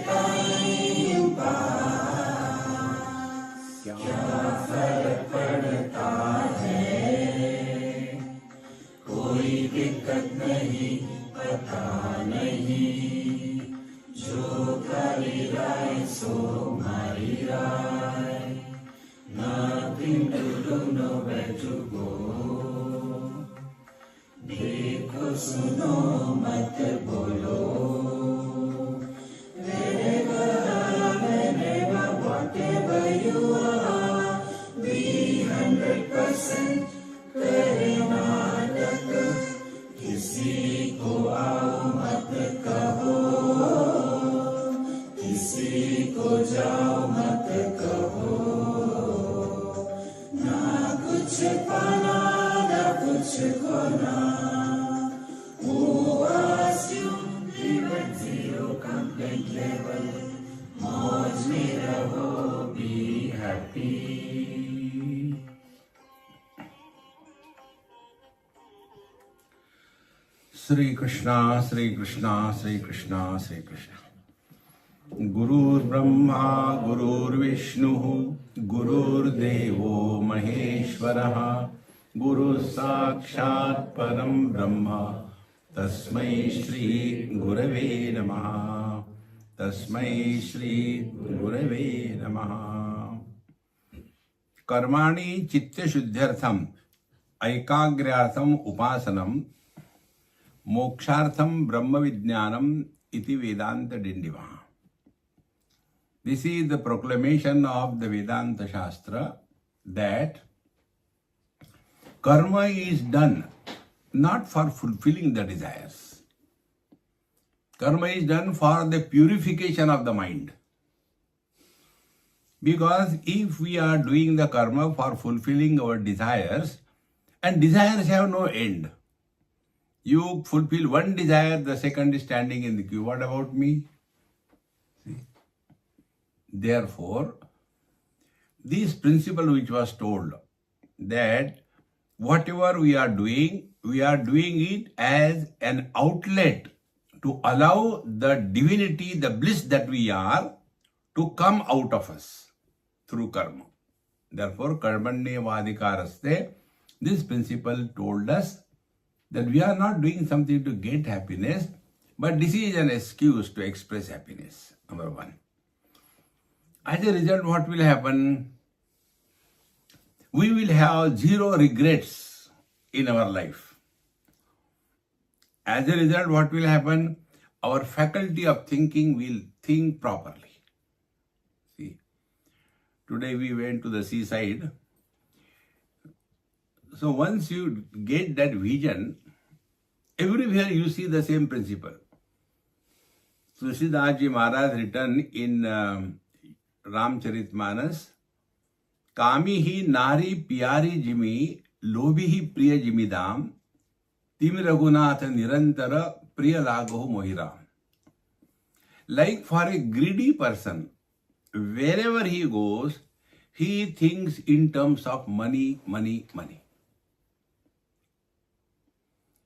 Time pass, क्या फर्क पड़ता है, कोई दिक्कत नहीं, पता नहीं, जो खाली राय सो मारी राय, nothing to do, nowhere to go, देखो सुनो मत बोलो, wherever, whenever, whatever you are, be 100% करे नाटक, किसी को आओ मत कहो, किसी को जाओ मत कहो, ना कुछ पाना ना कुछ खोना, who asked you, live at zero complaint level, मौज में रहो, be happy. श्री कृष्णा श्री कृष्णा श्री कृष्णा श्री कृष्णा. गुरुर्ब्रह्मा गुरुर्विष्णुः गुरुर्देवो महेश्वरः, गुरुः साक्षात् परं ब्रह्म, तस्मै श्री गुरवे नमः, तस्मै श्री गुरवे नमः. कर्माणि चित्तशुद्ध्यर्थम ऐकाग्र्यार्थम उपासनम मोक्षार्थम ब्रह्म विज्ञानम इति वेदांत डिंडिमा. This is the proclamation of the Vedanta Shastra that karma is done not for fulfilling the desires. Karma is done for the purification of the mind. Because if we are doing the karma for fulfilling our desires, and desires have no end. You fulfill one desire, the second is standing in the queue. What about me? See? Therefore, this principle which was told, that whatever we are doing it as an outlet to allow the divinity, the bliss that we are, to come out of us through karma. Therefore, karmanyavadhikaraste, this principle told us that we are not doing something to get happiness, but this is an excuse to express happiness, number one. As a result, what will happen? We will have zero regrets in our life. As a result, what will happen? Our faculty of thinking will think properly. See, today we went to the seaside. So once you get that vision, everywhere you see the same principle. Tulsidas Ji Maharaj written in Ramcharitmanas, Kami hi nari pyari jimi, lobi hi priya jimidam, tim raghunatha nirantara priya lagho mohiram. Like for a greedy person, wherever he goes, he thinks in terms of money, money, money.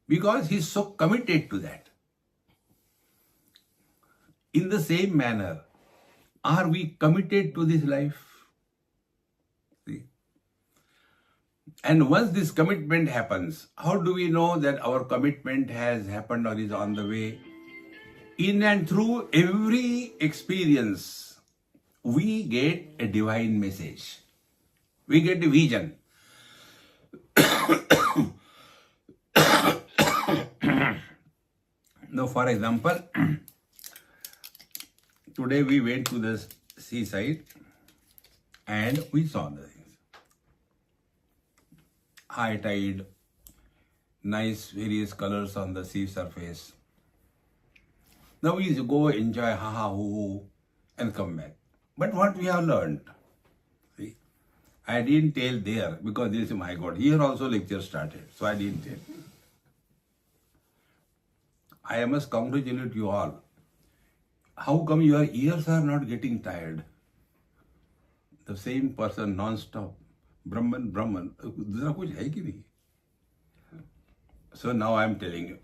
Because he is so committed to that. In the same manner, are we committed to this life? See? And once this commitment happens, how do we know that our commitment has happened or is on the way? In and through every experience, we get a divine message. We get a vision. Now, for example, today we went to the seaside and we saw the things. High tide, nice various colors on the sea surface. Now we go enjoy, ha ha, hoo hoo, and come back. But what we have learned, see, I didn't tell there because this is my God. Here also lecture started, so I didn't tell. I must congratulate you all. How come your ears are not getting tired? The same person non-stop. Brahman, Brahman. दूसरा कुछ है कि नहीं? So now I am telling you.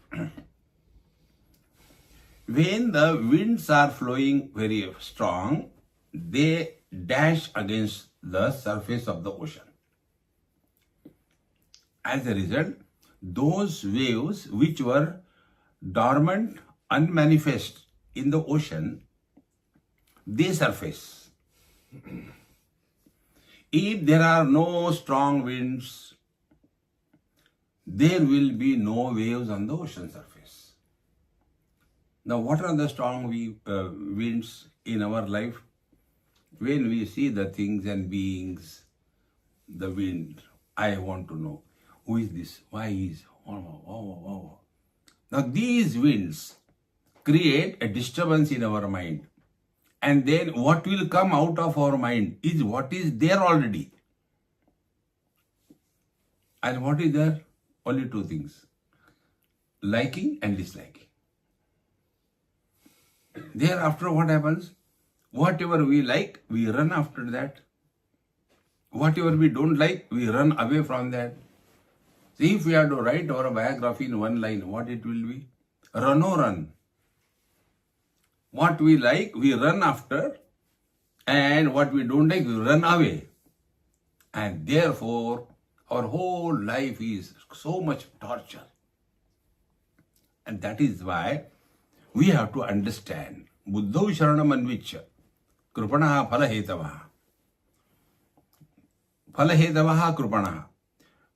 when the winds are flowing very strong, they dash against the surface of the ocean. As a result, those waves which were dormant, unmanifest in the ocean, they surface. If there are no strong winds, there will be no waves on the ocean surface. Now, what are the strong winds in our life? When we see the things and beings, the wind, I want to know, who is this? Why is? Now, these winds create a disturbance in our mind. And then what will come out of our mind is what is there already. And what is there? Only two things: liking and disliking. Thereafter, what happens? Whatever we like, we run after that. Whatever we don't like, we run away from that. See, if we have to write our biography in one line, what it will be? Run or run. What we like, we run after, and what we don't like, we run away. And therefore, our whole life is so much torture. And that is why we have to understand Buddhau Sharanam Anvichya Krupanaha Phalahetavaha. Phalahetavaha Krupanaha.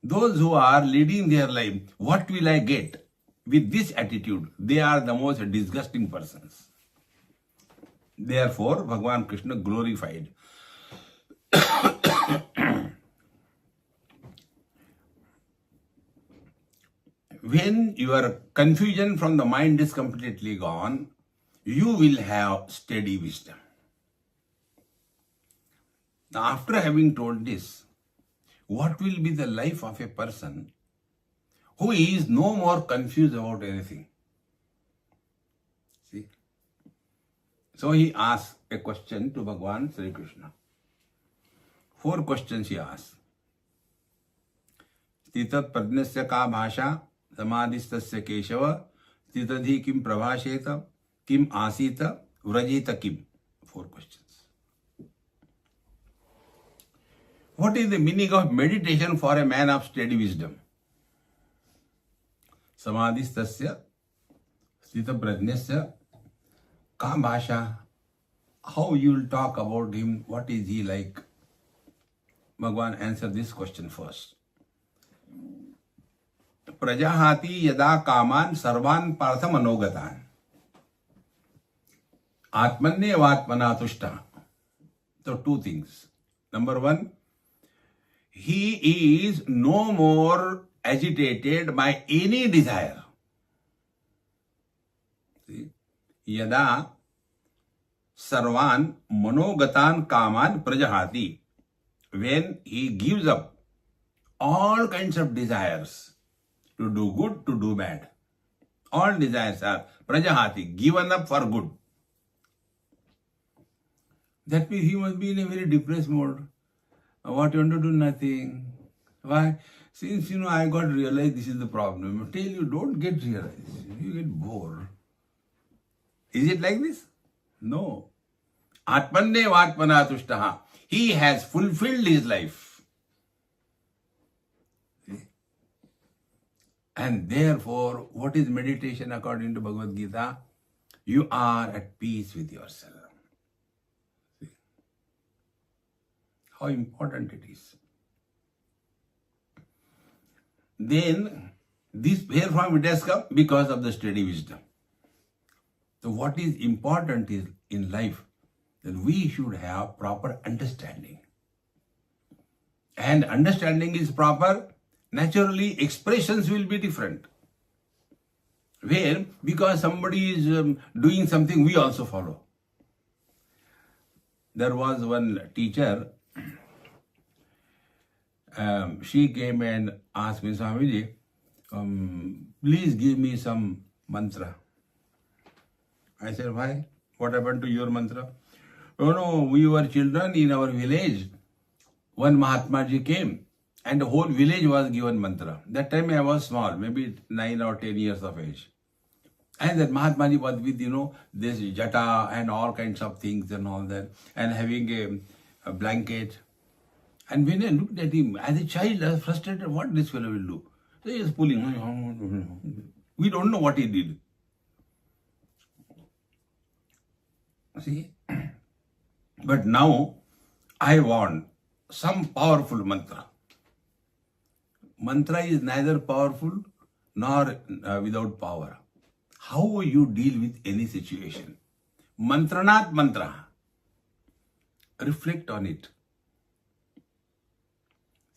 Those who are leading their life, what will I get? With this attitude, they are the most disgusting persons. Therefore, Bhagavan Krishna glorified. When your confusion from the mind is completely gone, you will have steady wisdom. Now, after having told this, what will be the life of a person who is no more confused about anything? See? So he asked a question to Bhagavan Sri Krishna. 4 questions he asked. Stitat pradnasya ka bhasha, samadhistasya keshava, stitadhi kim prabhasheta, kim asita, vrajeta kim. 4 questions. What is the meaning of meditation for a man of steady wisdom? Samadhistasya, stita pradnasya, ka bhasha. How you will talk about him? What is he like? Bhagavan answer this question first. Prajahati yada kaman sarvan partha manogatan. Atmanne vatmana tushta. So 2 things. Number 1, he is no more agitated by any desire. See? Yada sarvan manogatan kaman prajahati. When he gives up all kinds of desires, to do good, to do bad. All desires are prajahati, given up for good. That means he must be in a very depressed mode. What you want to do? Nothing. Why? Since I got realized this is the problem. I tell you, don't get realized. You get bored. Is it like this? No. Atmanne vatmana tushtaha. He has fulfilled his life. And therefore, what is meditation according to Bhagavad Gita? You are at peace with yourself. See? How important it is. Then, this from it has come because of the steady wisdom. So what is important is in life that we should have proper understanding. And understanding is proper, naturally expressions will be different. Where, because somebody is doing something, we also follow. There was one teacher, she came and asked me, Swamiji, please give me some mantra. I said, why? What happened to your mantra? Oh no, we were children in our village. One Mahatma Ji came and the whole village was given mantra. That time I was small, maybe 9 or 10 years of age. And that Mahatmaji was with, this jata and all kinds of things and all that, and having a blanket. And when I looked at him, as a child, I was frustrated, what this fellow will do? So he is pulling. We don't know what he did. See? But now, I want some powerful mantra. Mantra is neither powerful nor without power. How you deal with any situation. Mantranat mantra. Reflect on it.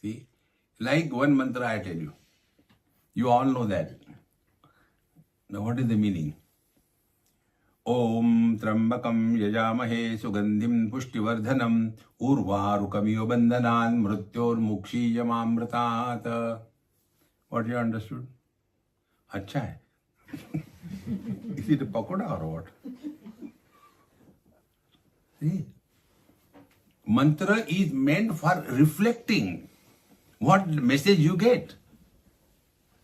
See, like one mantra I tell you. You all know that. Now what is the meaning? Om Trambakam Yajamahe Sugandhim Pushtivardhanam Urvarukamiyo Bandhanan Mrityor Mukshiyamamritat. What you understood? Acha hai. Is it a pakoda or what? See? Mantra is meant for reflecting what message you get.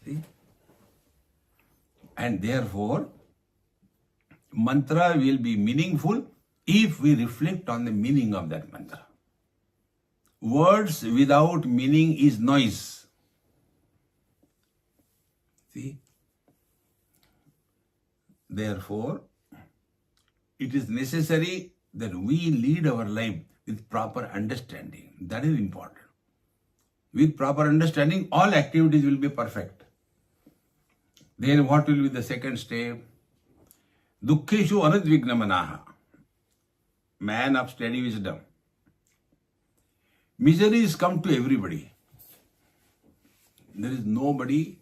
See? And therefore, mantra will be meaningful if we reflect on the meaning of that mantra. Words without meaning is noise. See? Therefore, it is necessary that we lead our life with proper understanding. That is important. With proper understanding, all activities will be perfect. Then what will be the second step? Dukkheshu anudvignamanaha. Man of steady wisdom. Miseries come to everybody. There is nobody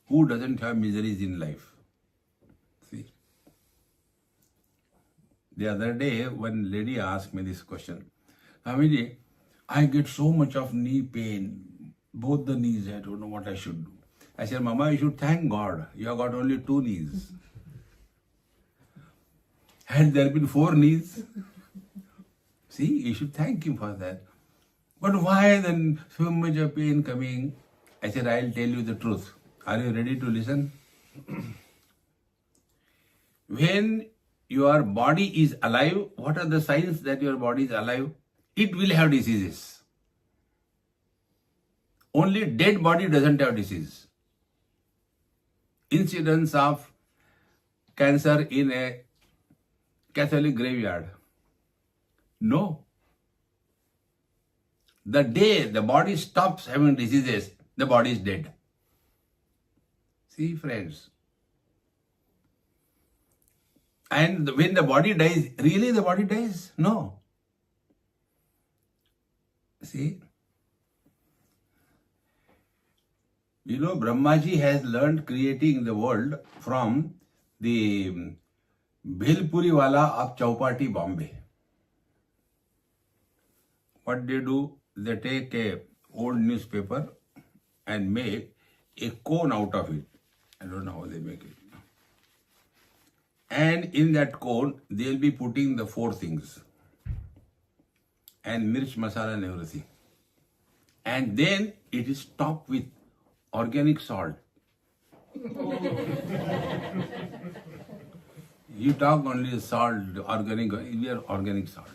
who doesn't have miseries in life. See? The other day, one lady asked me this question. Swamiji, I get so much of knee pain. Both the knees, I don't know what I should do. I said, Mama, you should thank God. You have got only 2 knees. Had there been 4 knees? See, you should thank Him for that. But why then so much of pain coming? I said, I'll tell you the truth. Are you ready to listen? When your body is alive, what are the signs that your body is alive? It will have diseases. Only dead body doesn't have disease. Incidence of cancer in a Catholic graveyard. No. The day the body stops having diseases, the body is dead. See, friends. And when the body dies, really the body dies? No. See? Brahmaji has learned creating the world from the Bhelpuri wala of Chowpatty, Bombay. What they do? They take a old newspaper and make a cone out of it. I don't know how they make it. And in that cone, they'll be putting the 4 things. And mirch, masala and everything. And then it is topped with organic salt. You talk only salt, organic, we are organic salt.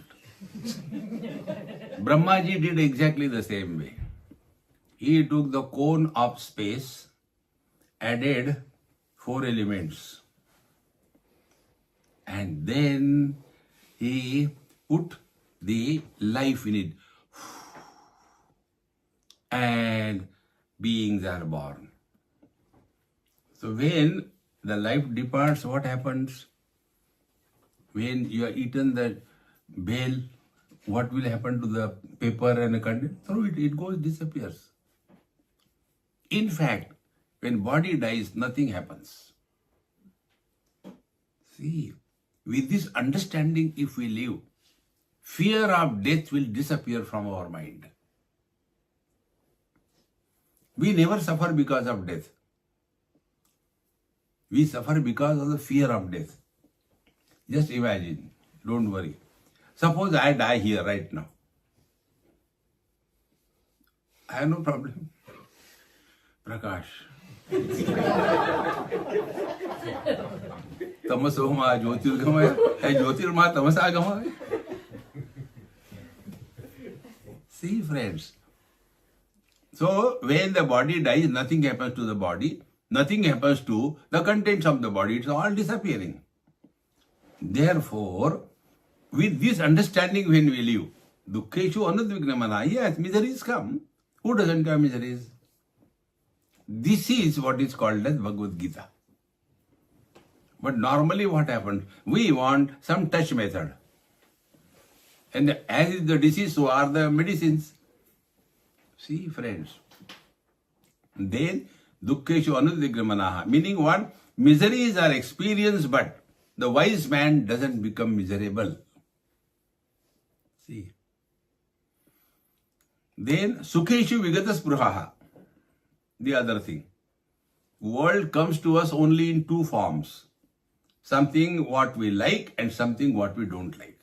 Brahmaji did exactly the same way. He took the cone of space, added 4 elements, and then he put the life in it. And beings are born. So when the life departs, what happens? When you are eaten the bale, what will happen to the paper and the content? Through it goes, disappears. In fact, when body dies, nothing happens. See, with this understanding, if we live, fear of death will disappear from our mind. We never suffer because of death. We suffer because of the fear of death. Just imagine, don't worry. Suppose I die here right now. I have no problem. Prakash. तमसो मा ज्योतिर्गमय, ज्योतिर्मा tamasa gamaya. See, friends. So, when the body dies, nothing happens to the body, nothing happens to the contents of the body, it's all disappearing. Therefore, with this understanding when we live, Dukkeshu Anudvignamana, yes, miseries come. Who doesn't have miseries? This is what is called as Bhagavad Gita. But normally what happens? We want some touch method. And as is the disease, so are the medicines. See, friends. Then, Dukkeshu Anudvignamanaha, meaning what? Miseries are experienced, but the wise man doesn't become miserable. See. Then, Sukheshu Vigata Spruhaha, the other thing. World comes to us only in two forms. Something what we like and something what we don't like.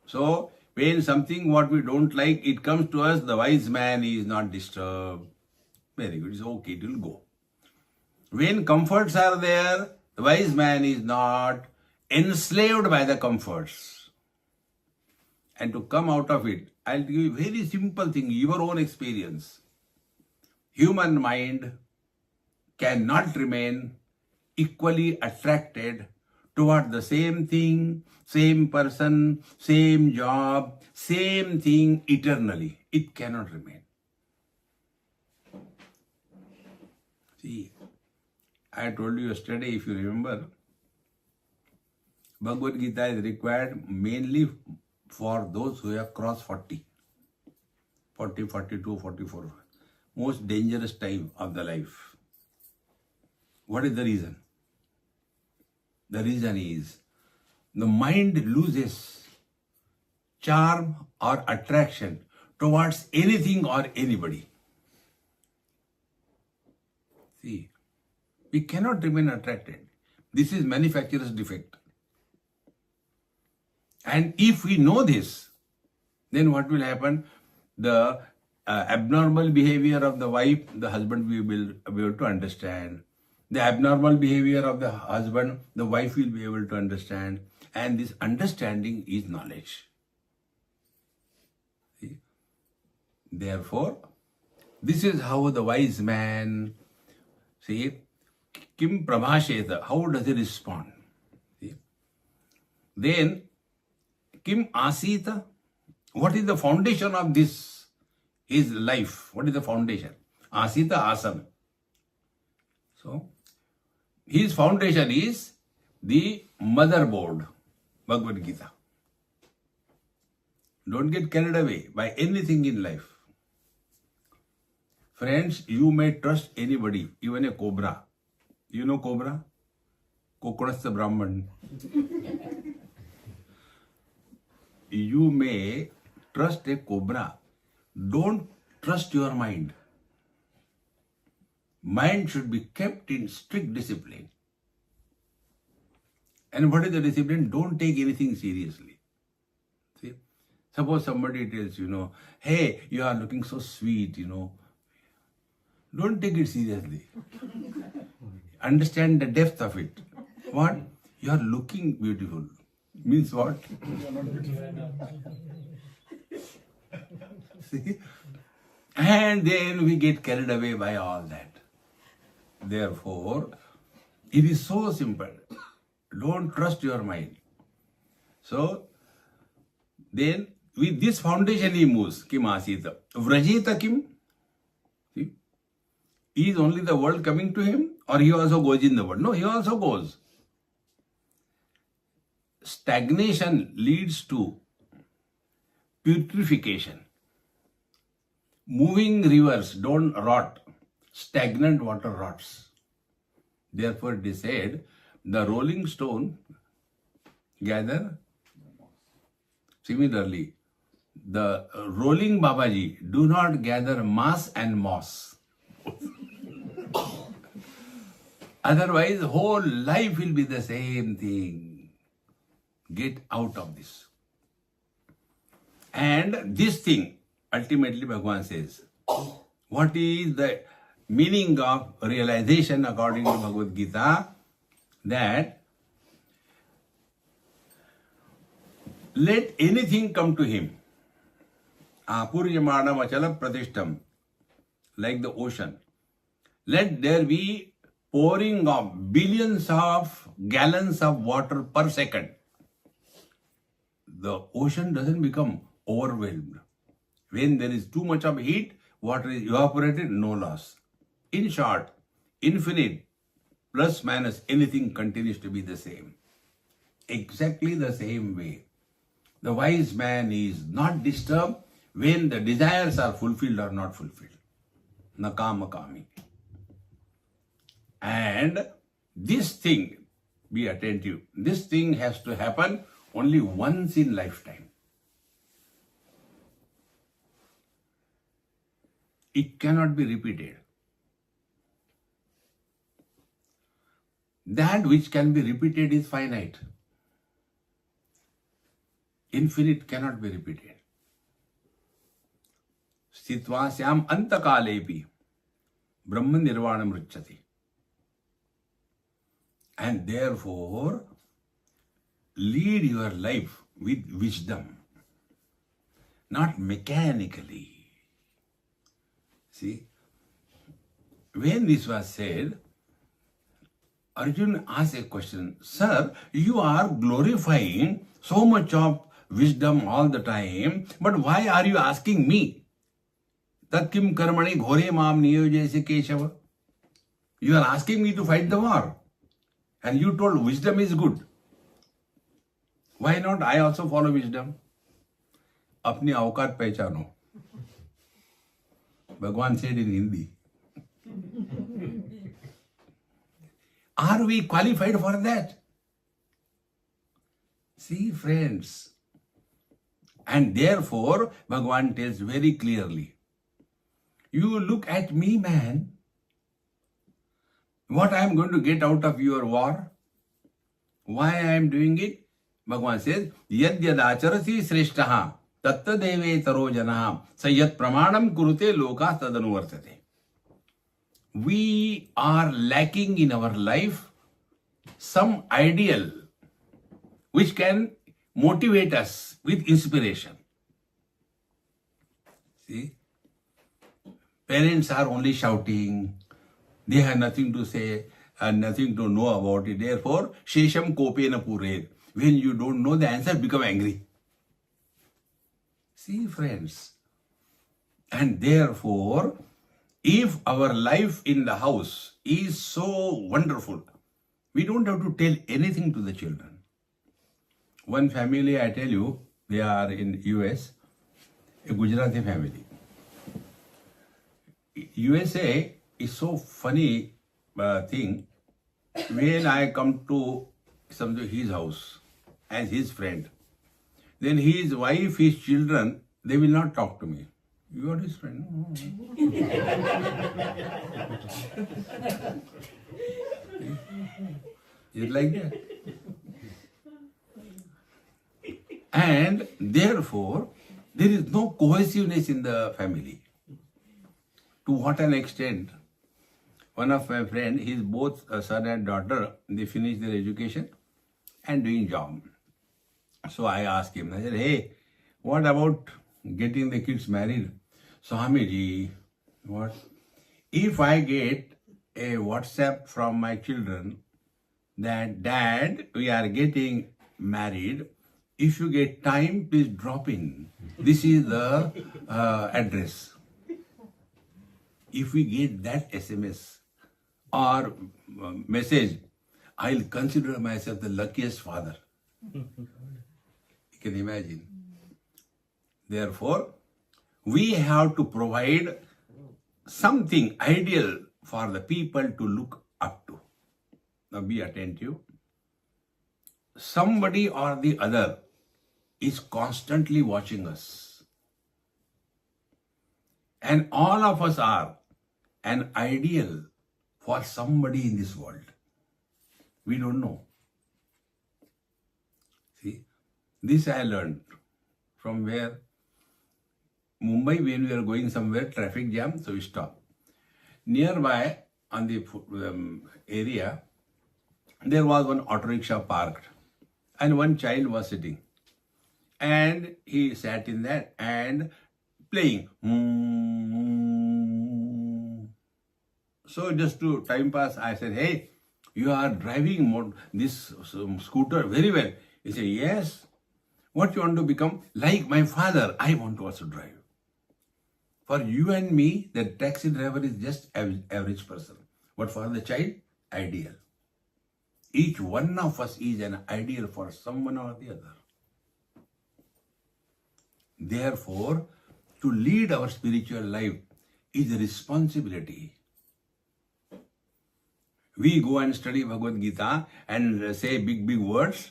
So, when something what we don't like, it comes to us, the wise man is not disturbed. Very good, it's okay, it will go. When comforts are there, the wise man is not enslaved by the comforts. And to come out of it, I'll give you a very simple thing, your own experience. Human mind cannot remain equally attracted toward the same thing, same person, same job, same thing eternally. It cannot remain. See, I told you yesterday, if you remember, Bhagavad Gita is required mainly for those who have crossed 40, 42, 44. Most dangerous time of the life. What is the reason? The reason is the mind loses charm or attraction towards anything or anybody. See, we cannot remain attracted. This is manufacturer's defect. And if we know this, then what will happen? The abnormal behavior of the wife, the husband will be able to understand. The abnormal behavior of the husband, the wife will be able to understand. And this understanding is knowledge. See? Therefore, this is how the wise man, see, Kim Prabhasheta, how does he respond? See? Then, Kim Asita, what is the foundation of this, his life? What is the foundation? Asita Asam. So, his foundation is the motherboard, Bhagavad Gita. Don't get carried away by anything in life. Friends, you may trust anybody, even a cobra. You know cobra? Kokonasta Brahman. You may trust a cobra. Don't trust your mind. Mind should be kept in strict discipline. And what is the discipline? Don't take anything seriously. See? Suppose somebody tells you, hey, you are looking so sweet, Don't take it seriously. Understand the depth of it. What? You are looking beautiful. Means what? See? And then we get carried away by all that. Therefore, it is so simple. Don't trust your mind. So, then with this foundation he moves. Kim Asita. Vrajeta Kim. See? Is only the world coming to him or he also goes in the world? No, he also goes. Stagnation leads to putrefaction. Moving rivers don't rot. Stagnant water rots. Therefore it is said, the rolling stone gather. Similarly, the rolling Babaji do not gather mass and moss. Otherwise, whole life will be the same thing. Get out of this. And this thing, ultimately Bhagavan says, what is the meaning of realization according to Bhagavad Gita? That Let anything come to him. Apuryamanam achala pratishtam. Like the ocean. Let there be pouring of billions of gallons of water per second. The ocean doesn't become overwhelmed. When there is too much of heat, water is evaporated, no loss. In short, infinite, plus minus anything continues to be the same. Exactly the same way. The wise man is not disturbed when the desires are fulfilled or not fulfilled. Nakama kami. And this thing, be attentive, this thing has to happen only once in lifetime. It cannot be repeated. That which can be repeated is finite. Infinite cannot be repeated. Sthitva syam antakalepi brahma nirvanam ruchyati. And therefore, lead your life with wisdom, not mechanically. See, when this was said, Arjun asked a question, Sir, you are glorifying so much of wisdom all the time, but why are you asking me? Tat kim karmani ghore mam niyojese Keshava. You are asking me to fight the war. And you told wisdom is good. Why not I also follow wisdom? अपनी औकात पहचानो. Bhagwan said in Hindi. Are we qualified for that? See, friends. And therefore, Bhagwan tells very clearly, you look at me, man. What I am going to get out of your war? Why I am doing it? Bhagwan says, Yad yadacharasi sreshtaha tatta deve taro janaha sayat pramanam kurute loka tadanuvartate. We are lacking in our life some ideal which can motivate us with inspiration. See? Parents are only shouting. They have nothing to say and nothing to know about it. Therefore, Shesham Kopena Pured. When you don't know the answer, become angry. See, friends. And therefore, if our life in the house is so wonderful, we don't have to tell anything to the children. One family, I tell you, they are in US, a Gujarati family. USA is so funny thing. When I come to his house as his friend, then his wife, his children, they will not talk to me. You are his friend. No. It's like that. And therefore, there is no cohesiveness in the family. To what an extent? One of my friends, his both son and daughter, they finished their education and doing job. So I asked him, I said, hey, what about getting the kids married? Swamiji, what? If I get a WhatsApp from my children that, Dad, we are getting married, if you get time, please drop in. This is the address. If we get that SMS or message, I'll consider myself the luckiest father. You can imagine. Therefore, we have to provide something ideal for the people to look up to. Now be attentive. Somebody or the other is constantly watching us. And all of us are an ideal for somebody in this world. We don't know. See, this I learned from where? Mumbai, when we are going somewhere, traffic jam, so we stop. Nearby, on the area, there was one auto rickshaw parked and one child was sitting. And he sat in that and playing. So just to time pass, I said, hey, you are driving this scooter very well. He said, yes. What you want to become? Like my father, I want to also drive. For you and me, the taxi driver is just average person. But for the child, ideal. Each one of us is an ideal for someone or the other. Therefore, to lead our spiritual life is a responsibility. We go and study Bhagavad Gita and say big words,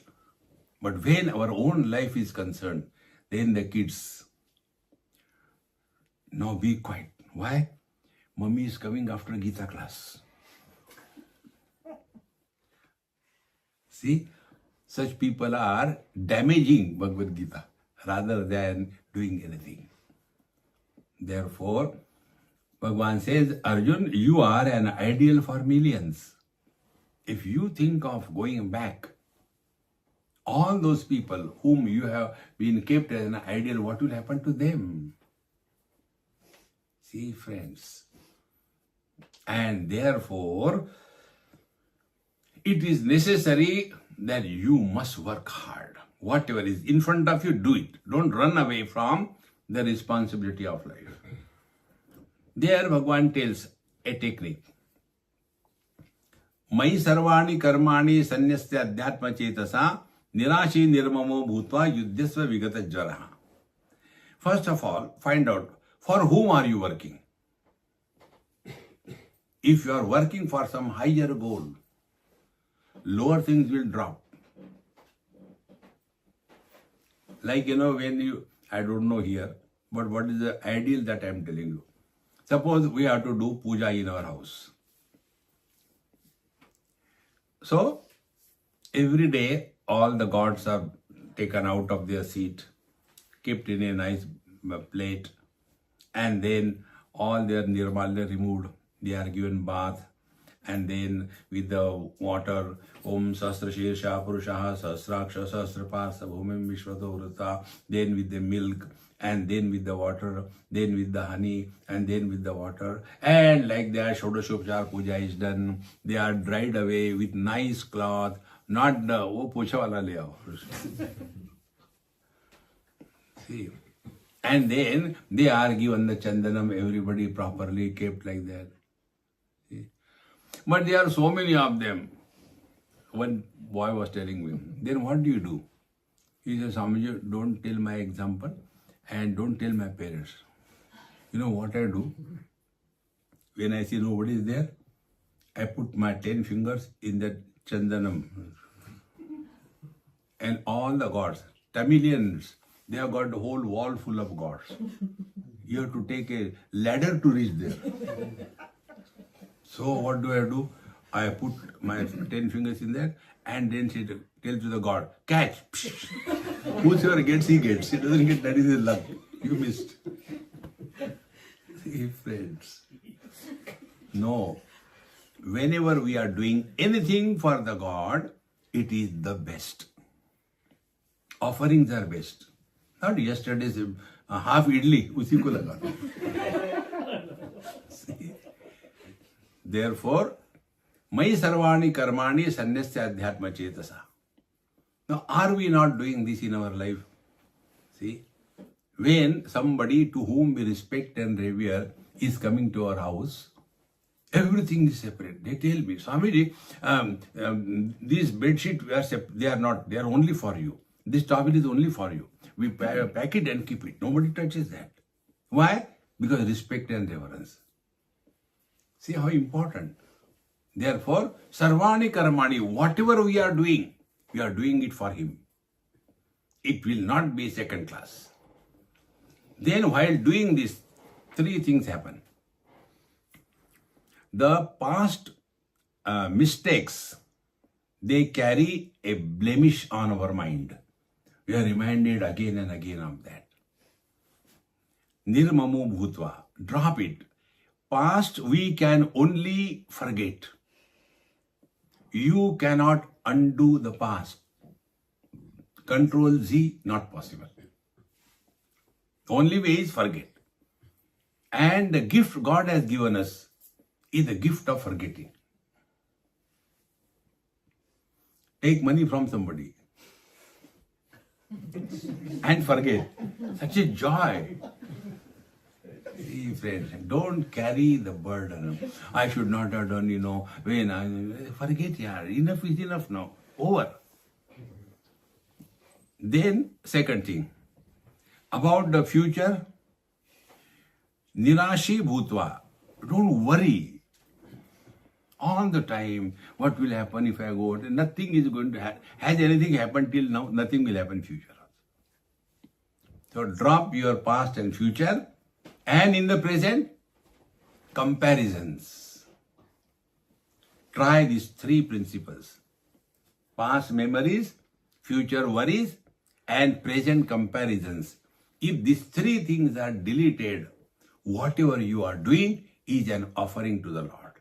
but when our own life is concerned, then the kids, no, be quiet. Why? Mummy is coming after Gita class. See, such people are damaging Bhagavad Gita rather than doing anything. Therefore, Bhagavan says, Arjun, you are an ideal for millions. If you think of going back, all those people whom you have been kept as an ideal, what will happen to them? See, friends. And therefore, it is necessary that you must work hard. Whatever is in front of you, do it. Don't run away from the responsibility of life. There Bhagavan tells a technique. Mai sarvani karmani sanyasya adhyatma chetasa nirashi nirmamo bhutva yuddhyasva vigata jaraha. First of all, find out for whom are you working. If you are working for some higher goal, lower things will drop. Like, when you, I don't know here, but what is the ideal that I am telling you? Suppose we have to do puja in our house. So, every day, all the gods are taken out of their seat, kept in a nice plate, and then all their nirmalya removed. They are given bath, and then with the water, Om Sastra Shirsha Purushaha Sasraksha Sasrapa Sabhumim Vishwato Vrata, then with the milk, and then with the water, then with the honey, and then with the water, and like that Shodashopchar Puja is done. They are dried away with nice cloth, not the pocha wala le aao. See, and then they are given the chandanam, everybody properly kept like that. See? But there are so many of them. One boy was telling me, then what do you do? He says, Swamiji, don't tell my example and don't tell my parents. You know what I do? When I see nobody is there, I put my 10 fingers in that chandanam. And all the gods, Tamilians, they have got the whole wall full of gods. You have to take a ladder to reach there. So what do? I put my 10 fingers in there and then she tells to the god, catch. Whosoever gets, he gets. He doesn't get, that is his luck. You missed. See, friends. No. Whenever we are doing anything for the God, it is the best. Offerings are best. Not yesterday's half idli, usi ko laga. See? Therefore, Mai sarvani karmani sanyasya adhyatma chetasa. Now, are we not doing this in our life? See, when somebody to whom we respect and revere is coming to our house, everything is separate. They tell me, Swamiji, these bedsheets, they are not, they are only for you. This towel is only for you. We pack it and keep it. Nobody touches that. Why? Because respect and reverence. See how important. Therefore, sarvani karmani, whatever we are doing it for him. It will not be second class. Then while doing this, 3 things happen. The past mistakes, they carry a blemish on our mind. We are reminded again and again of that. Nirmamo bhutva, drop it. Past we can only forget. You cannot undo the past. Control Z, not possible. Only way is forget. And the gift God has given us is the gift of forgetting. Take money from somebody and forget. Such a joy. See, friends, don't carry the burden. I should not have done, when I forget, yaar. Enough is enough now. Over. Then, second thing, about the future, Nirashi Bhutva. Don't worry all the time. What will happen if I go? Nothing is going to happen. Has anything happened till now? Nothing will happen in future. So drop your past and future, and in the present, comparisons. Try these three principles: past memories, future worries, and present comparisons. If these three things are deleted, whatever you are doing is an offering to the Lord.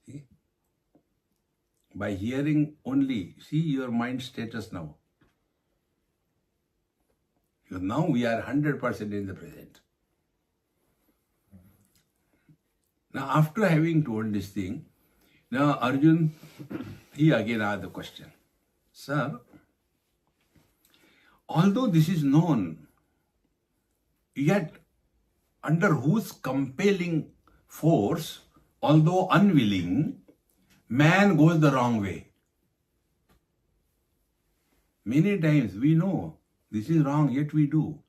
See? By hearing only, see your mind status now. Because now we are 100% in the present. Now, after having told this thing, now Arjun, he again asked the question, Sir, although this is known, yet under whose compelling force, although unwilling, man goes the wrong way. Many times we know this is wrong, yet we do.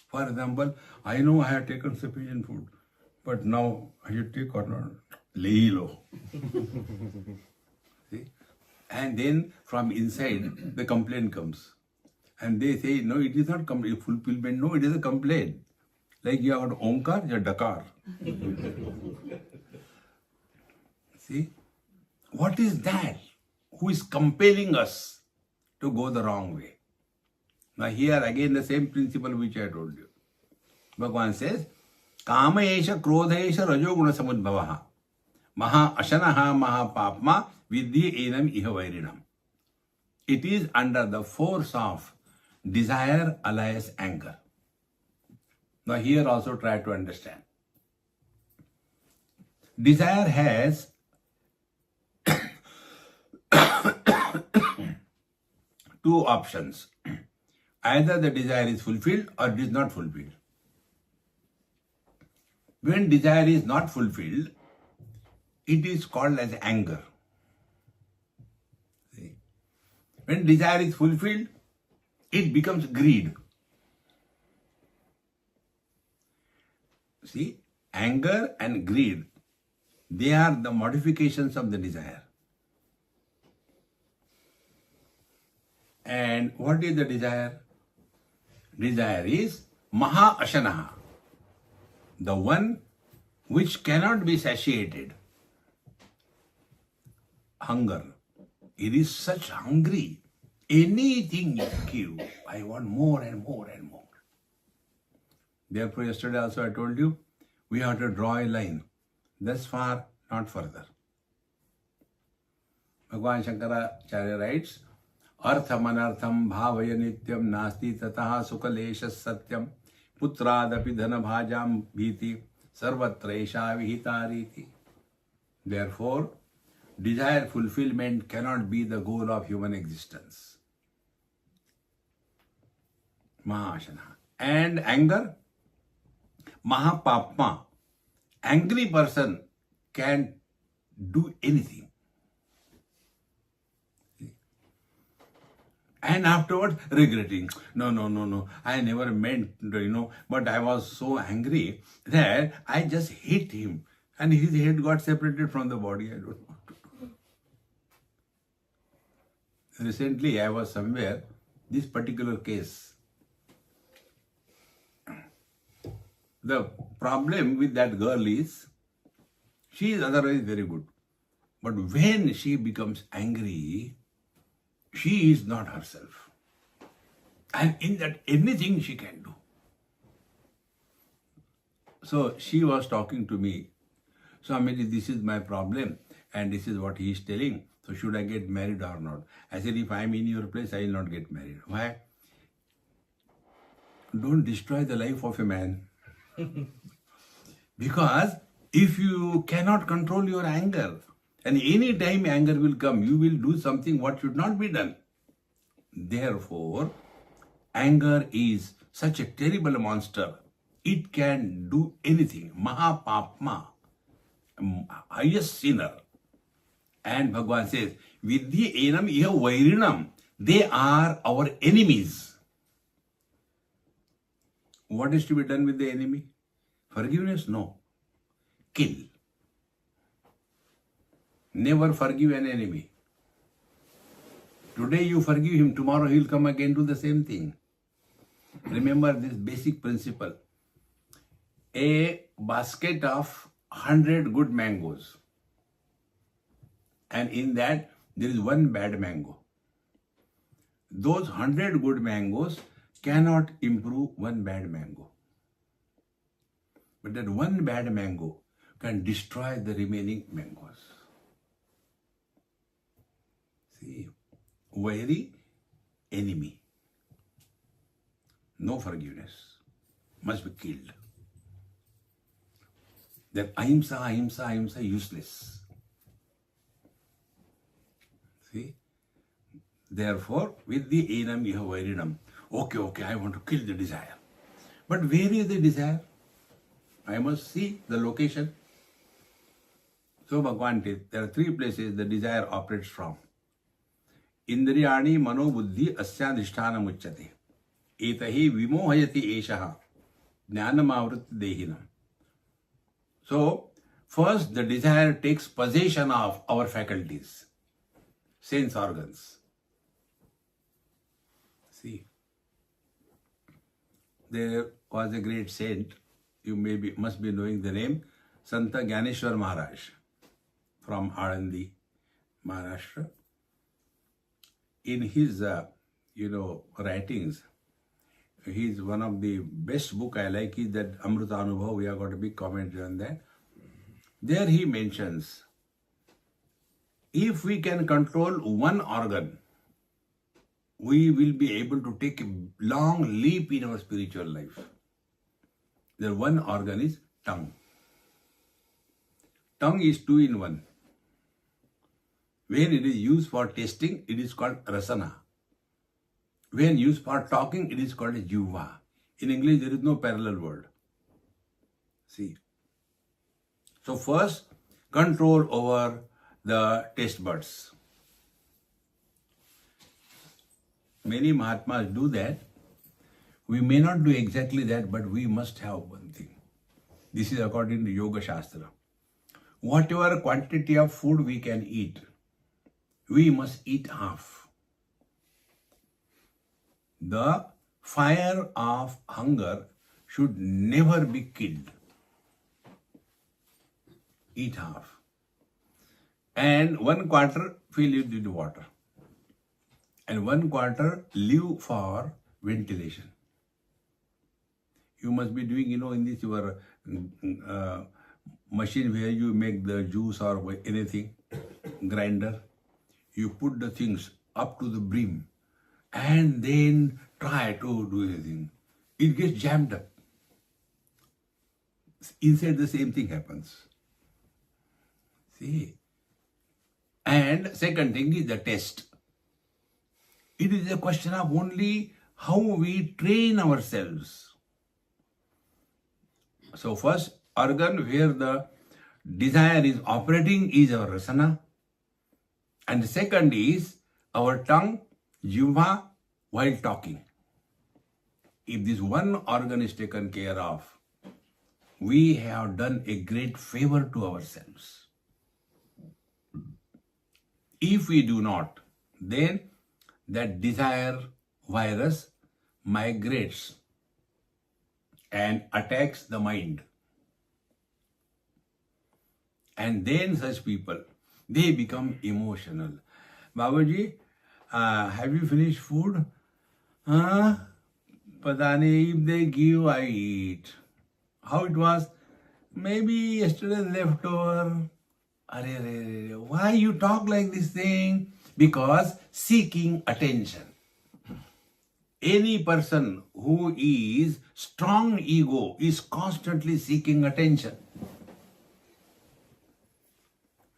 For example, I know I have taken sufficient food, but now I should take or not? Leilo. See? And then from inside, the complaint comes. And they say, no, it is not fulfillment. No, it is a complaint. Like you have got Omkar, you have Dakar. See? What is that? Who is compelling us to go the wrong way? Now here again the same principle which I told you. Bhagavan says, Kama esha krodha esha rajoguna samudbhavaha maha ashanaha maha papma vidhi enam iha vairinam. It is under the force of desire, alias anger. Now here also try to understand. Desire has two options. Either the desire is fulfilled or it is not fulfilled. When desire is not fulfilled, it is called as anger. See? When desire is fulfilled, it becomes greed. See, anger and greed, they are the modifications of the desire. And what is the desire? Desire is Maha Ashanaha, the one which cannot be satiated. Hunger. It is such hungry. Anything you give, I want more and more and more. Therefore, yesterday also I told you, we have to draw a line. Thus far, not further. Bhagavan Shankaracharya writes, Artham anartham bhavaya nityam nasti tataha sukalesha satyam putradapi dhana bhajam bhiti sarvatra esha vihitariti. Therefore, desire fulfillment cannot be the goal of human existence. Mahashana. And anger, Mahapapma. Angry person can do anything. And afterwards, regretting. No. I never meant, but I was so angry that I just hit him. And his head got separated from the body. I don't know what to do. Recently, I was somewhere, this particular case. The problem with that girl is, she is otherwise very good. But when she becomes angry, she is not herself. And in that, anything she can do. So she was talking to me. Swamiji, this is my problem and this is what he is telling. So should I get married or not? I said, if I am in your place, I will not get married. Why? don't destroy the life of a man. Because if you cannot control your anger, and any time anger will come, you will do something what should not be done. Therefore, anger is such a terrible monster. It can do anything. Mahapapma, highest sinner. And Bhagavan says, Vidya enam iha vairinam. They are our enemies. What is to be done with the enemy? Forgiveness? No. Kill. Never forgive an enemy. Today you forgive him, tomorrow he will come again do the same thing. Remember this basic principle. A basket of 100 good mangoes, and in that there is one bad mango. Those 100 good mangoes cannot improve one bad mango. But that one bad mango can destroy the remaining mangoes. See, very enemy. No forgiveness. Must be killed. That ahimsa, useless. See? Therefore, with the enam you have vairinam. Okay, I want to kill the desire. But where is the desire? I must see the location. So Bhagavan says, there are three places the desire operates from. Indriyani mano buddhi asyadhisthana muchyate. Etahi vimohayati eshaha jnanamavrit dehinam. So, first the desire takes possession of our faculties, sense organs. See, there was a great saint, you must be knowing the name, Santa Gyaneshwar Maharaj from Alandi, Maharashtra. In his, writings, he's one of the best book I like is that Amrita Anubhav. We have got a big commentary on that. There he mentions, if we can control one organ, we will be able to take a long leap in our spiritual life. The one organ is tongue. Tongue is 2 in 1. When it is used for tasting, it is called rasana. When used for talking, it is called a jivva. In English, there is no parallel word. See. So first, control over the taste buds. Many Mahatmas do that. We may not do exactly that, but we must have one thing. This is according to Yoga Shastra. Whatever quantity of food we can eat, we must eat half. The fire of hunger should never be killed. Eat half. And 1/4 fill it with water. And 1/4 leave for ventilation. You must be doing, in this your machine where you make the juice or anything, grinder. You put the things up to the brim and then try to do anything. It gets jammed up. Inside the same thing happens. See? And second thing is the test. It is a question of only how we train ourselves. So first organ where the desire is operating is our rasana. And the second is our tongue, jivva, while talking. If this one organ is taken care of, we have done a great favor to ourselves. If we do not, then that desire virus migrates and attacks the mind. And then such people, they become emotional. Babaji, have you finished food? Padane, if they give, I eat. How it was? Maybe yesterday leftover. Why you talk like this thing? Because seeking attention. Any person who is strong ego is constantly seeking attention.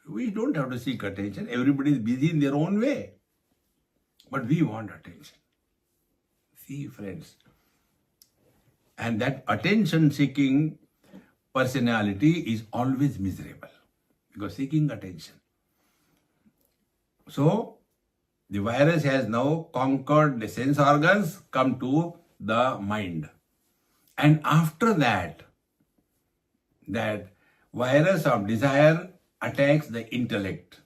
We don't have to seek attention. Everybody is busy in their own way. But we want attention. See, friends. And that attention-seeking personality is always miserable because seeking attention. So, the virus has now conquered the sense organs, come to the mind. And after that, that virus of desire attacks the intellect.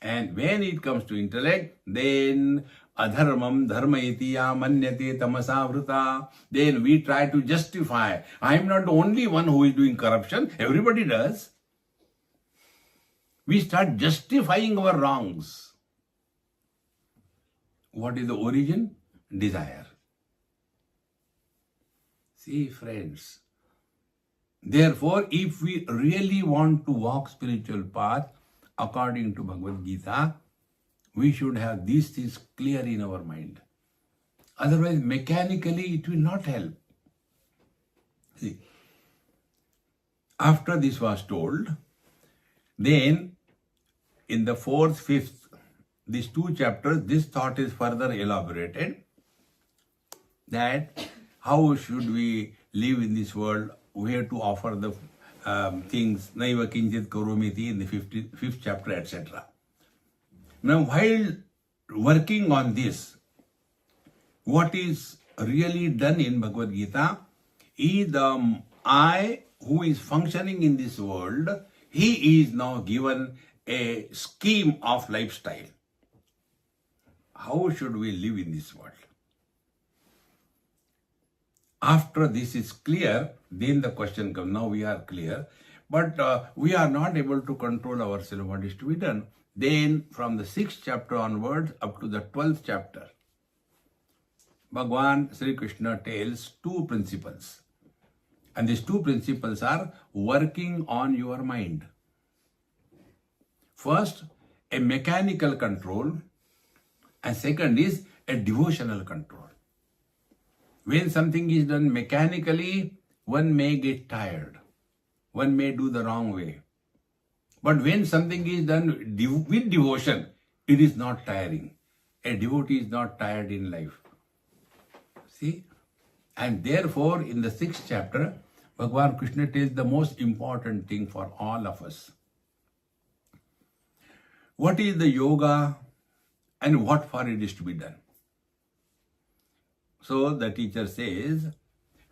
And when it comes to intellect, then adharmam dharma itiya manyate tamasa vrita. Then we try to justify. I am not the only one who is doing corruption. Everybody does. We start justifying our wrongs. What is the origin? Desire. See, friends. Therefore, if we really want to walk spiritual path according to Bhagavad Gita, we should have these things clear in our mind. Otherwise, mechanically, it will not help. See, after this was told, then in the 4th, 5th, these 2 chapters, this thought is further elaborated that how should we live in this world, where to offer the things, naiva kinchit karomiti in the 5th chapter, etc. Now, while working on this, what is really done in Bhagavad Gita is the I who is functioning in this world, he is now given a scheme of lifestyle. How should we live in this world? After this is clear, then the question comes, now we are clear, but we are not able to control ourselves what is to be done. Then from the 6th chapter onwards up to the 12th chapter, Bhagavan Sri Krishna tells 2 principles. And these 2 principles are working on your mind. First, a mechanical control, and second is a devotional control. When something is done mechanically, one may get tired. One may do the wrong way. But when something is done with devotion, it is not tiring. A devotee is not tired in life. See? And therefore, in the 6th chapter, Bhagavan Krishna tells the most important thing for all of us. What is the yoga and what for it is to be done? So the teacher says,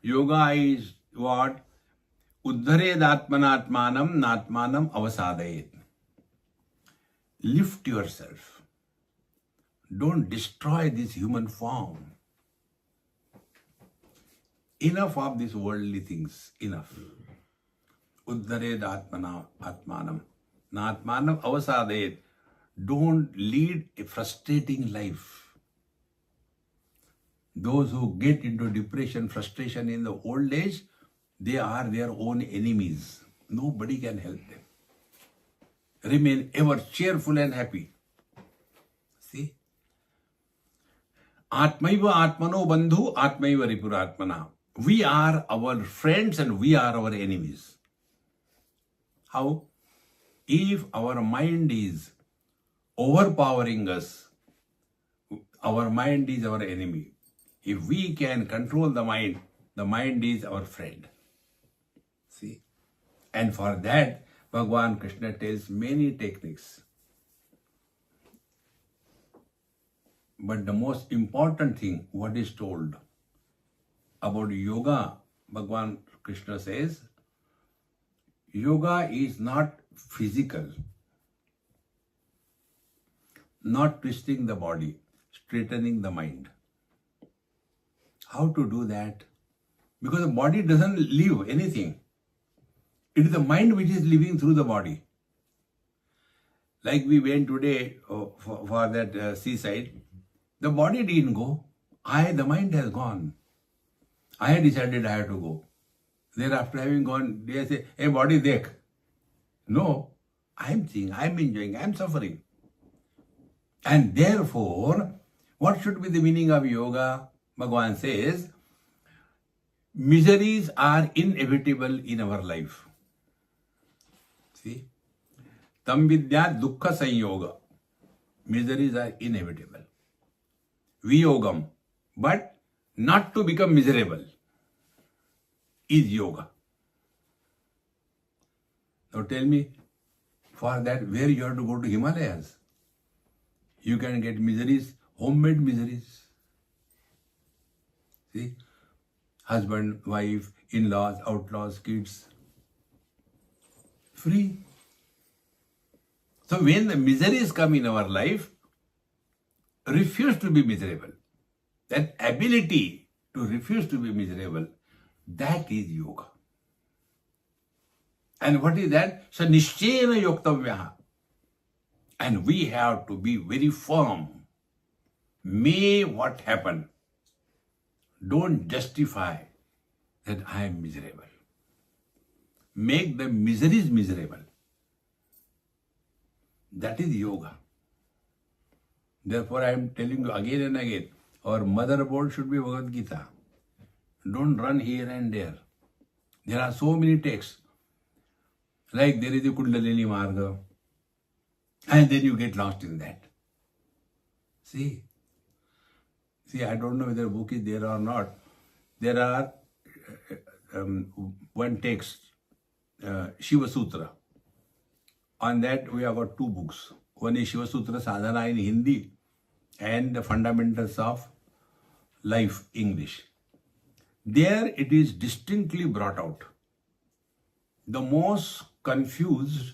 yoga is what? Uddhared atmanatmanam natmanam avasadayet. Lift yourself. Don't destroy this human form. Enough of these worldly things. Enough. Uddhared atmanam natmanam avasadayet. Don't lead a frustrating life. Those who get into depression, frustration in the old age, they are their own enemies. Nobody can help them. Remain ever cheerful and happy. See? Atmaiva atmano bandhu, atmaiva ripuratmana. We are our friends and we are our enemies. How? If our mind is overpowering us, our mind is our enemy. If we can control the mind is our friend. See? And for that, Bhagavan Krishna tells many techniques. But the most important thing, what is told about yoga, Bhagavan Krishna says, yoga is not physical, not twisting the body, straightening the mind. How to do that? Because the body doesn't live anything. It is the mind which is living through the body. Like we went today for that seaside, the body didn't go. The mind has gone. I had decided I had to go. Then after having gone, they say, hey body, dekh. No, I am seeing, I am enjoying, I am suffering. And therefore, What should be the meaning of yoga? Bhagavan says, miseries are inevitable in our life. See? Tam vidya dukkha sanyoga. Miseries are inevitable. Viyogam. But not to become miserable is yoga. Now tell me, for that, where you have to go to Himalayas? You can get miseries, homemade miseries. See? Husband, wife, in-laws, outlaws, kids. Free. So when the miseries come in our life, refuse to be miserable. That ability to refuse to be miserable, that is yoga. And what is that? So nishchena yoktavyaha. And we have to be very firm. May what happen. Don't justify that I am miserable. Make the miseries miserable. That is yoga. Therefore, I am telling you again and again, our motherboard should be Bhagavad Gita. Don't run here and there. There are so many texts. Like there is the Kundalini Marga. And then you get lost in that. See, I don't know whether the book is there or not. There are one text, Shiva Sutra. On that, we have got two books. One is Shiva Sutra Sadhana in Hindi and the Fundamentals of Life English. There it is distinctly brought out. The most confused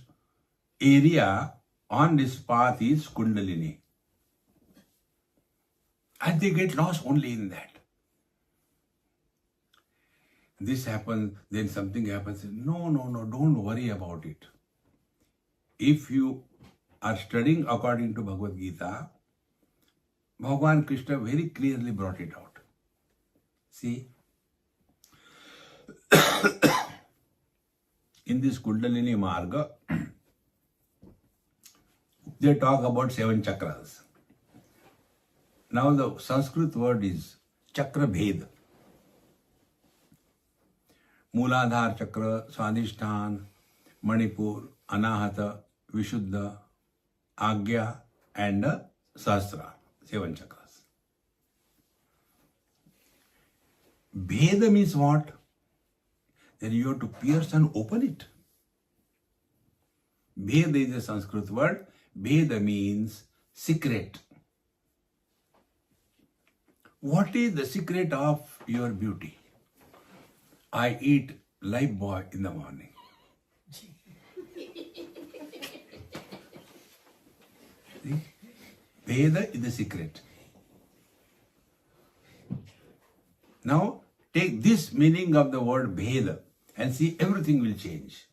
area on this path is Kundalini. And they get lost only in that. This happens, then something happens. No, don't worry about it. If you are studying according to Bhagavad Gita, Bhagavan Krishna very clearly brought it out. See, in this Kundalini Marga, they talk about 7 chakras. Now the Sanskrit word is chakra bhed. Mooladhar chakra, Swadhisthana, Manipur, Anahata, Vishuddha, Agya and Sahasrara, 7 chakras. Bheda means what? Then you have to pierce and open it. Bheda is a Sanskrit word. Bheda means secret. What is the secret of your beauty? I eat Lifebuoy in the morning. See? Bheda is the secret. Now, take this meaning of the word Bheda and see everything will change.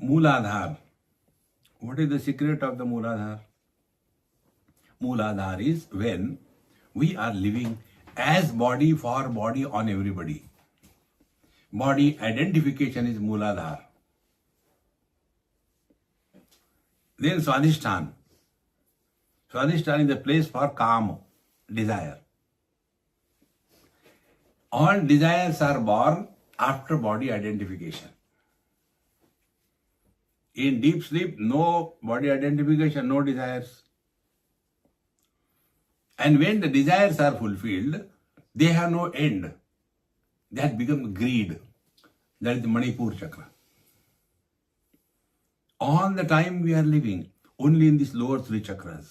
Mooladhar. What is the secret of the Mooladhar? Mooladhar is when we are living as body for body on everybody. Body identification is Mooladhar. Then Swadhisthana. Swadhisthana is the place for calm, desire. All desires are born after body identification. In deep sleep, no body identification, no desires. And when the desires are fulfilled, they have no end. That becomes greed. That is the Manipur chakra. All the time we are living only in these lower 3 chakras.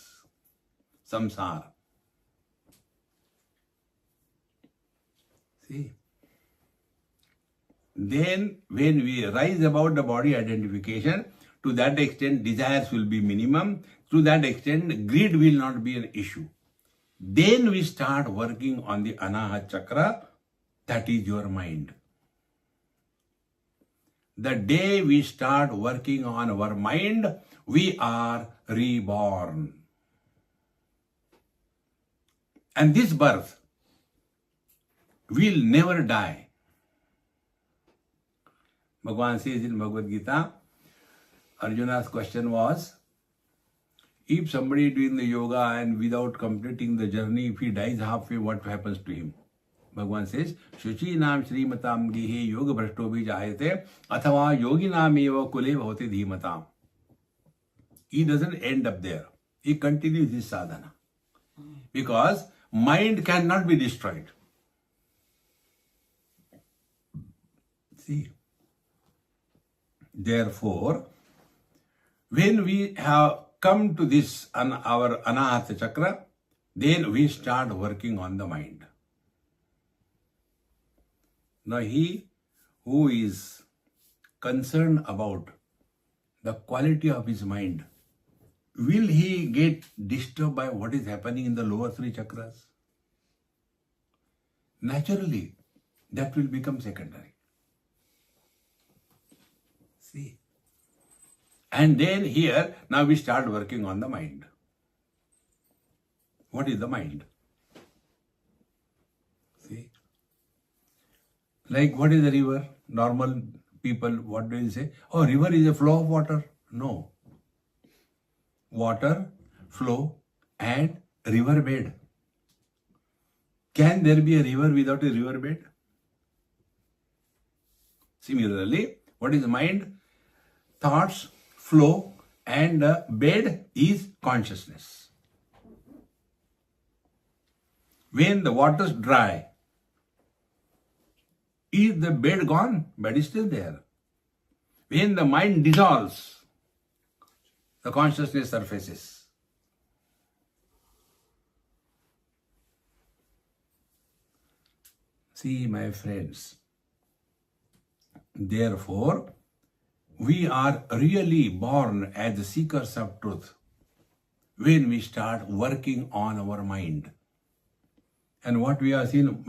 Samsara. See? Then when we rise above the body identification, to that extent desires will be minimum. To that extent greed will not be an issue. Then we start working on the Anahat chakra, that is your mind. The day we start working on our mind, we are reborn. And this birth will never die. Bhagavan says in Bhagavad Gita, Arjuna's question was, If somebody doing the yoga and without completing the journey, if he dies halfway, what happens to him? Bhagavan says, Shuchi naam Srimatam gihe yoga bhrashto bhi jayate athava yogi naam eva kule bhavati dhimatam. He doesn't end up there. He continues his sadhana. Because mind cannot be destroyed. See. Therefore, when we have come to this our Anahata Chakra, then we start working on the mind. Now he who is concerned about the quality of his mind, will he get disturbed by what is happening in the lower three chakras? Naturally, that will become secondary. See? And then here, now we start working on the mind. What is the mind? See? Like what is the river? Normal people, what do you say? Oh, river is a flow of water. No. Water, flow and river bed. Can there be a river without a river bed? Similarly, what is mind? Thoughts, flow and the bed is consciousness. When the water is dry, is the bed gone? Bed is still there. When the mind dissolves, the consciousness surfaces. See, my friends, therefore, we are really born as the seekers of truth when we start working on our mind. And what we have seen,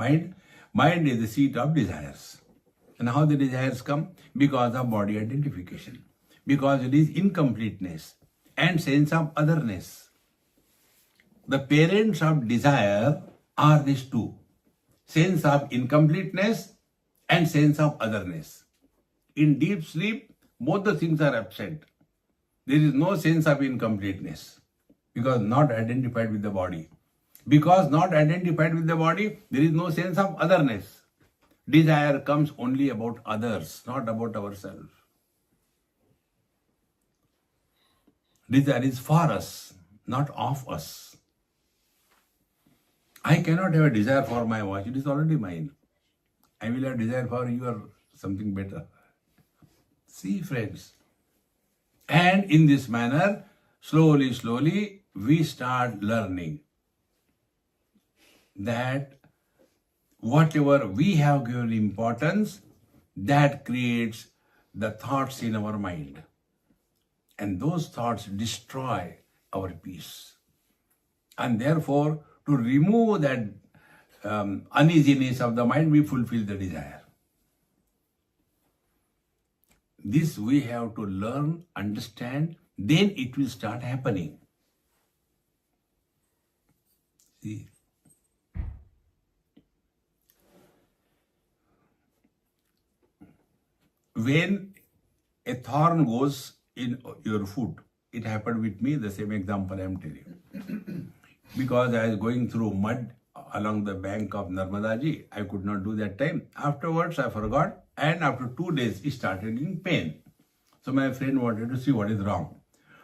mind is the seat of desires. And how the desires come? Because of body identification. Because it is incompleteness and sense of otherness. The parents of desire are these two. Sense of incompleteness and sense of otherness. In deep sleep, both the things are absent. There is no sense of incompleteness because not identified with the body. Because not identified with the body, there is no sense of otherness. Desire comes only about others, not about ourselves. Desire is for us, not of us. I cannot have a desire for my watch. It is already mine. I will have desire for your something better. See, friends. And in this manner, slowly, we start learning that whatever we have given importance, that creates the thoughts in our mind. And those thoughts destroy our peace. And therefore, to remove that uneasiness of the mind, we fulfill the desire. This we have to learn, understand, then it will start happening. See? When a thorn goes in your foot, it happened with me, the same example I am telling you. Because I was going through mud along the bank of Narmada Ji, I could not do that time. Afterwards, I forgot, and after 2 days, it started in pain. So my friend wanted to see what is wrong.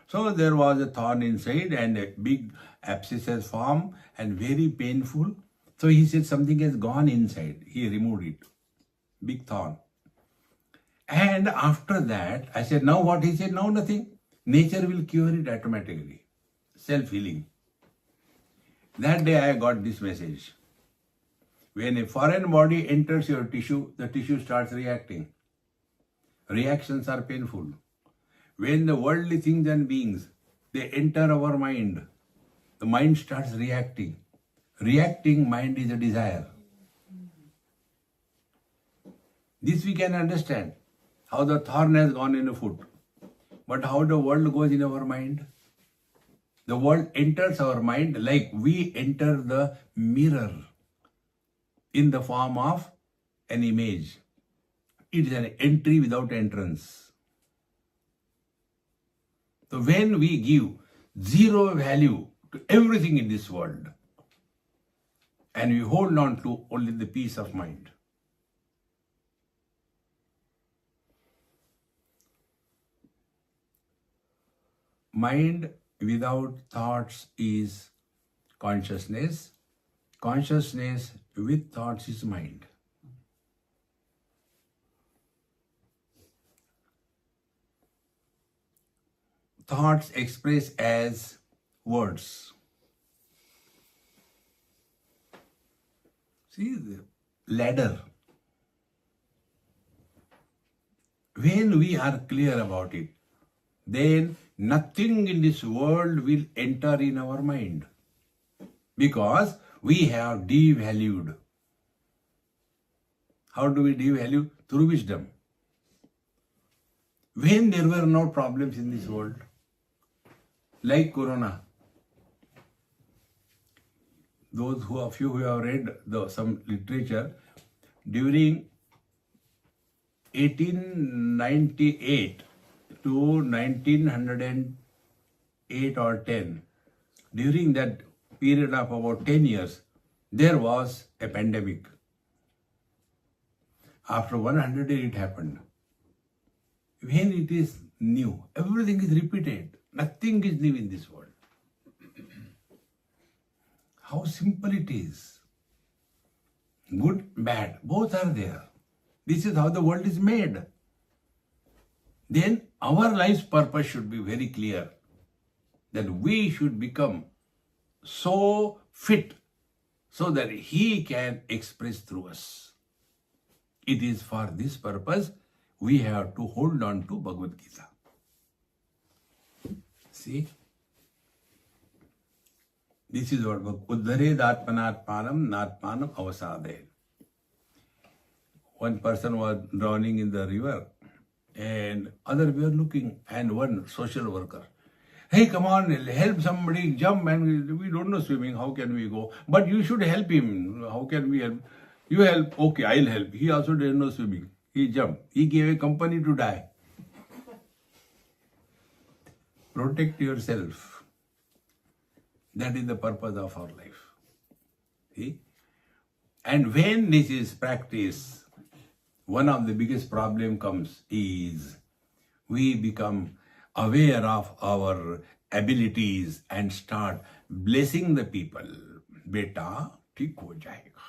So there was a thorn inside and a big abscess has formed and very painful. So he said something has gone inside. He removed it. Big thorn. And after that, I said, now what? He said, now nothing. Nature will cure it automatically. Self-healing. That day I got this message. When a foreign body enters your tissue, the tissue starts reacting. Reactions are painful. When the worldly things and beings, they enter our mind, the mind starts reacting. Reacting mind is a desire. This we can understand. How the thorn has gone in the foot. But how the world goes in our mind? The world enters our mind like we enter the mirror in the form of an image. It is an entry without entrance. So when we give zero value to everything in this world. And we hold on to only the peace of mind. Mind without thoughts is consciousness. Consciousness with thoughts is mind. Thoughts expressed as words. See the ladder. When we are clear about it, then nothing in this world will enter in our mind, because we have devalued. How do we devalue? Through wisdom. When there were no problems in this world, like Corona, those of you who have read some literature, during 1898 to 1908 or 10, during that period of about 10 years, there was a pandemic. After 100 years it happened. When it is new, everything is repeated. Nothing is new in this world. How simple it is. Good, bad, both are there. This is how the world is made. Then our life's purpose should be very clear, that we should become so fit so that He can express through us. It is for this purpose we have to hold on to Bhagavad Gita. See? This is what Uddhared Atmanatmanam Natmanam Avasade. One person was drowning in the river and other were looking, and one social worker, hey, come on, help somebody, jump, and we don't know swimming, how can we go? But you should help him. How can we help? You help, okay, I'll help. He also didn't know swimming. He jumped. He gave a company to die. Protect yourself. That is the purpose of our life. See? And when this is practiced, one of the biggest problem comes is we become aware of our abilities and start blessing the people. Beta, theek ho jayega.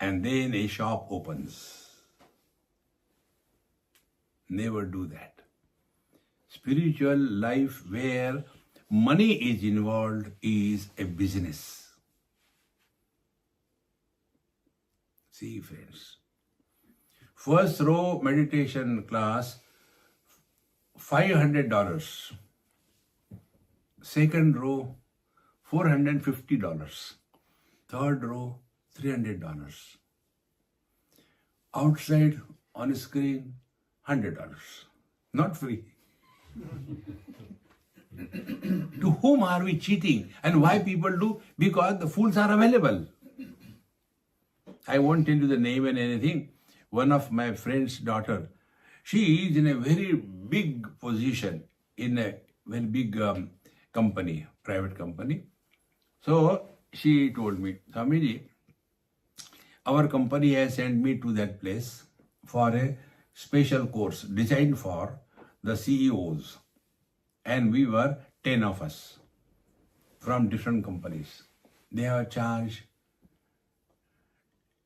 And then a shop opens. Never do that. Spiritual life where money is involved is a business. See, friends. First row meditation class, $500. Second row, $450. Third row, $300. Outside on screen, $100. Not free. To whom are we cheating? And why people do? Because the fools are available. I won't tell you the name and anything. One of my friend's daughter, she is in a very big position in a very big company, private company. So she told me, Swamiji, our company has sent me to that place for a special course designed for the CEOs. And we were 10 of us from different companies. They have charged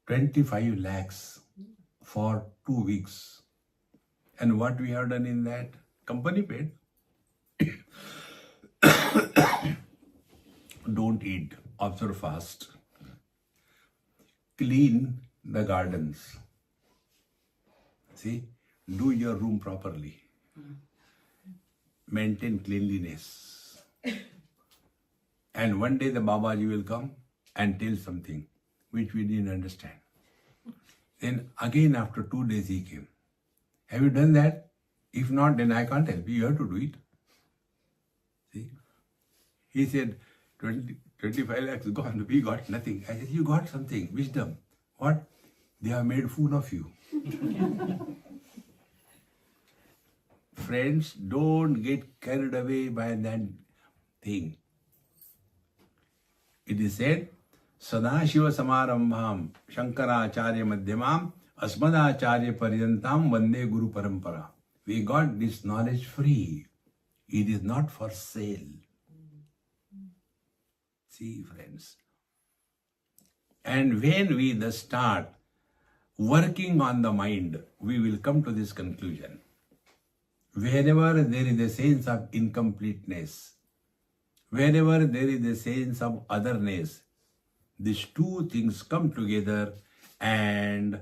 25 lakhs for 2 weeks. And what we have done in that? Company paid. Don't eat, observe fast. Clean the gardens. See, do your room properly. Maintain cleanliness. And one day the Babaji will come and tell something which we didn't understand. Then again after 2 days he came. Have you done that? If not, then I can't help you. You have to do it. See? He said, 25 lakhs gone. We got nothing. I said, you got something. Wisdom. What? They have made fool of you. friends, don't get carried away by that thing. It is said, Sadashiva Samarambham Shankaracharya Madhyamam Asmadacharya Paryantam Vande Guru Parampara. We got this knowledge free. It is not for sale. See, friends. And when we thus start working on the mind, we will come to this conclusion. Wherever there is a sense of incompleteness, wherever there is a sense of otherness, these two things come together and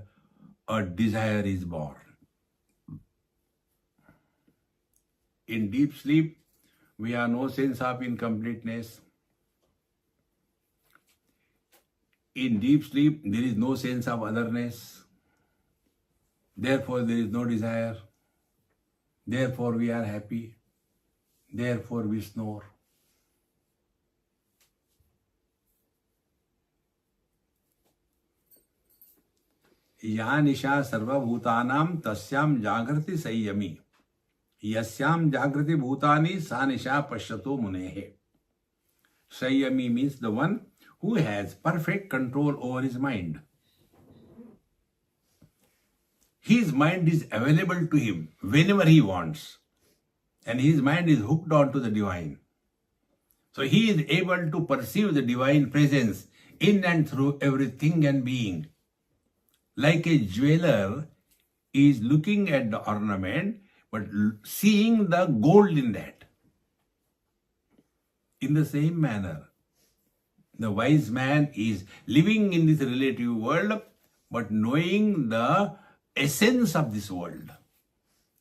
a desire is born. In deep sleep, we have no sense of incompleteness. In deep sleep, there is no sense of otherness. Therefore, there is no desire. Therefore, we are happy. Therefore, we snore. या निशा सर्वभूतानां तस्याम जागृति संयमी यस्याम जागृति भूतानि सा निशा पश्यतो मुनेः. Sanyami means the one who has perfect control over his mind. His mind is available to him whenever he wants, and his mind is hooked on to the divine. So he is able to perceive the divine presence in and through everything and being. Like a jeweler is looking at the ornament, but seeing the gold in that. In the same manner, the wise man is living in this relative world, but knowing the essence of this world.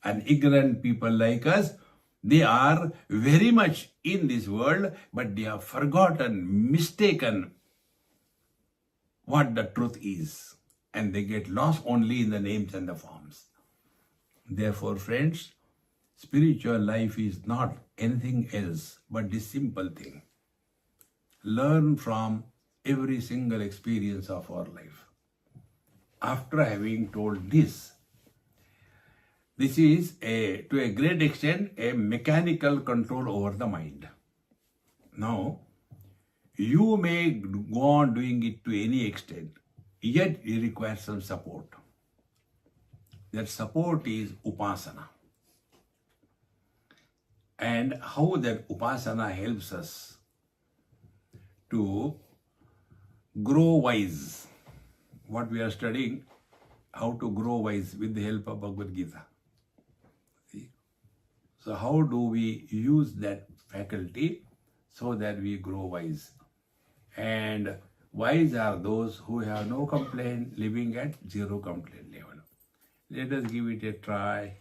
And ignorant people like us, they are very much in this world, but they have forgotten, mistaken what the truth is. And they get lost only in the names and the forms. Therefore, friends, spiritual life is not anything else but this simple thing. Learn from every single experience of our life. After having told this is to a great extent a mechanical control over the mind. Now, you may go on doing it to any extent, yet it requires some support. That support is upasana. And how that upasana helps us to grow wise. What we are studying, how to grow wise with the help of Bhagavad Gita. See? So how do we use that faculty so that we grow wise? And wise are those who have no complaint, living at zero complaint level. Let us give it a try.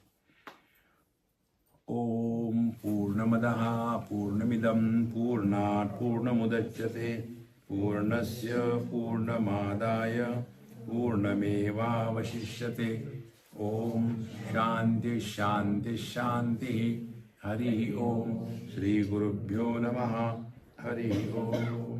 Om Purnamadaha Purnamidam Purnat Purnamudachyate Purnasya Purnamadaya Purnameva Vashishyate. Om Shanti Shanti Shanti. Hari Om. Shri Gurubhyo Namaha. Hari Om.